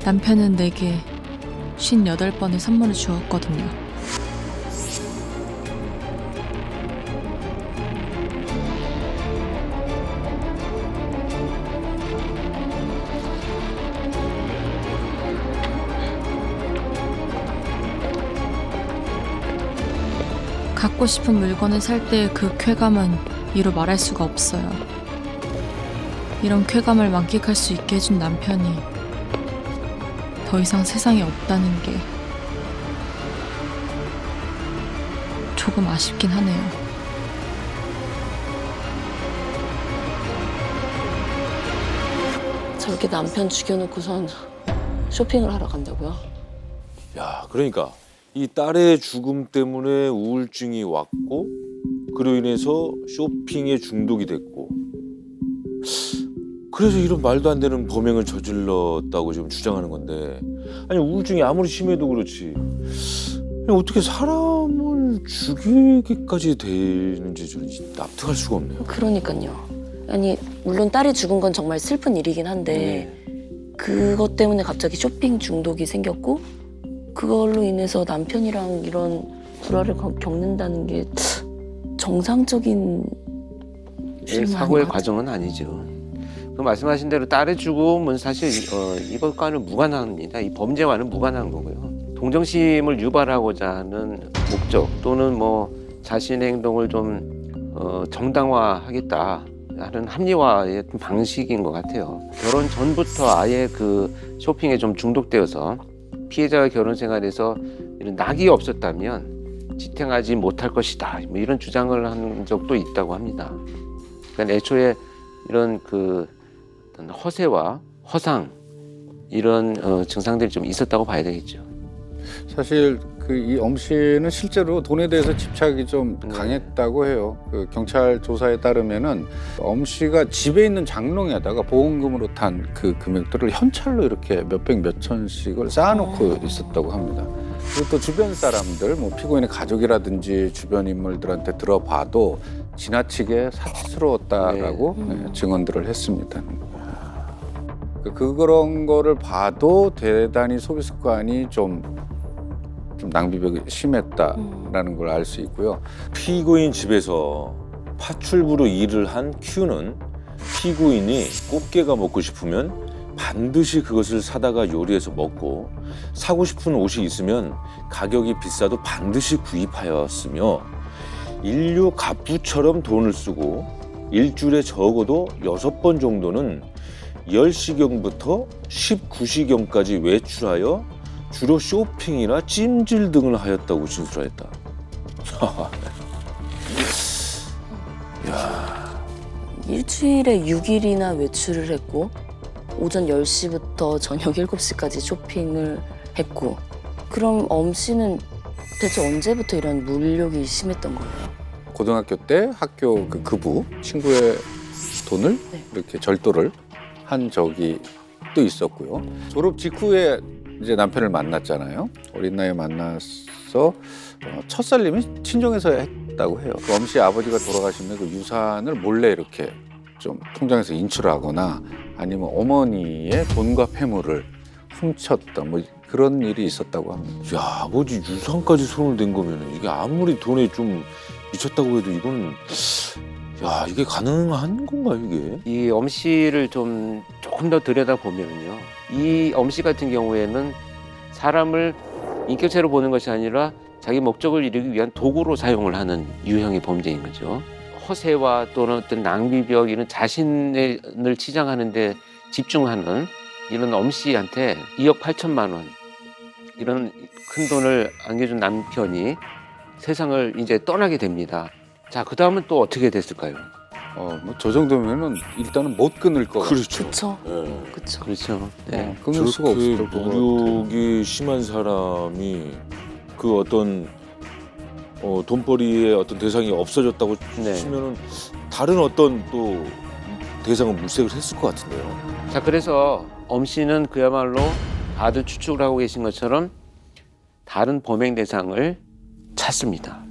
남편은 내게 58번의 선물을 주었거든요. 갖고 싶은 물건을 살 때의 그 쾌감은 이루 말할 수가 없어요. 이런 쾌감을 만끽할 수 있게 해준 남편이 더 이상 세상에 없다는 게 조금 아쉽긴 하네요. 저렇게 남편 죽여놓고선 쇼핑을 하러 간다고요? 야, 그러니까 이 딸의 죽음 때문에 우울증이 왔고 그로 인해서 쇼핑에 중독이 됐고 그래서 이런 말도 안 되는 범행을 저질렀다고 지금 주장하는 건데 아니 우울증이 아무리 심해도 그렇지 아니, 어떻게 사람을 죽이기까지 되는지 저는 납득할 수가 없네요. 그러니까요. 아니 물론 딸이 죽은 건 정말 슬픈 일이긴 한데 그것 때문에 갑자기 쇼핑 중독이 생겼고 그걸로 인해서 남편이랑 이런 불화를 겪는다는 게 정상적인 사고의 과정은 아니죠. 그 말씀하신 대로 딸의 죽음은 사실 이것과는 무관합니다. 이 범죄와는 무관한 거고요. 동정심을 유발하고자 하는 목적 또는 뭐 자신의 행동을 좀 정당화하겠다 하는 합리화의 방식인 것 같아요. 결혼 전부터 아예 그 쇼핑에 좀 중독되어서 피해자가 결혼 생활에서 이런 낙이 없었다면 지탱하지 못할 것이다. 뭐 이런 주장을 한 적도 있다고 합니다. 그러니까 애초에 이런 그 어떤 허세와 허상 이런 증상들이 좀 있었다고 봐야 되겠죠. 사실 그 이 엄 씨는 실제로 돈에 대해서 집착이 좀 강했다고 해요. 그 경찰 조사에 따르면은 엄 씨가 집에 있는 장롱에다가 보험금으로 탄 그 금액들을 현찰로 이렇게 몇백 몇천씩을 쌓아놓고 있었다고 합니다. 그리고 또 주변 사람들, 뭐 피고인의 가족이라든지 주변 인물들한테 들어봐도 지나치게 사치스러웠다라고 증언들을 했습니다. 그런 거를 봐도 대단히 소비 습관이 좀 낭비벽이 심했다라는 걸 알 수 있고요. 피고인 집에서 파출부로 일을 한 Q는 피고인이 꽃게가 먹고 싶으면 반드시 그것을 사다가 요리해서 먹고 사고 싶은 옷이 있으면 가격이 비싸도 반드시 구입하였으며 인류 갑부처럼 돈을 쓰고 일주일에 적어도 6번 정도는 10시경부터 19시경까지 외출하여 주로 쇼핑이나 찜질 등을 하였다고 진술하였다. 일주일에 6일이나 외출을 했고 오전 10시부터 저녁 7시까지 쇼핑을 했고 그럼 엄 씨는 대체 언제부터 이런 물욕이 심했던 거예요? 고등학교 때 학교 그 급부 친구의 돈을 이렇게 절도를 한 적이 또 있었고요. 졸업 직후에 이제 남편을 만났잖아요. 어린 나이에 만나서 첫살림이 친정에서 했다고 해요. 그 엄 씨 아버지가 돌아가시면 그 유산을 몰래 이렇게 좀 통장에서 인출하거나 아니면 어머니의 돈과 폐물을 훔쳤다 뭐 그런 일이 있었다고 합니다. 야, 아버지 유산까지 손을 댄 거면 이게 아무리 돈에 좀 미쳤다고 해도 이건 야, 이게 가능한 건가요, 이게? 이 엄 씨를 조금 더 들여다 보면요, 이 엄 씨 같은 경우에는 사람을 인격체로 보는 것이 아니라 자기 목적을 이루기 위한 도구로 사용을 하는 유형의 범죄인 거죠. 허세와 또는 어떤 낭비벽 이런 자신을 치장하는 데 집중하는 이런 엄 씨한테 2억 8천만 원 이런 큰 돈을 안겨준 남편이 세상을 이제 떠나게 됩니다. 자, 그 다음은 또 어떻게 됐을까요? 뭐 저 정도면은 일단은 못 끊을 거 같아요. 그렇죠. 그쵸? 네. 그쵸. 그렇죠. 네. 끊을 수가 없을 저렇게 것 같아요. 무력이 심한 사람이 그 어떤 돈벌이의 어떤 대상이 없어졌다고 네. 치면은 다른 어떤 또 대상은 물색을 했을 것 같은데요. 자, 그래서 엄 씨는 그야말로 다들 추측을 하고 계신 것처럼 다른 범행 대상을 찾습니다.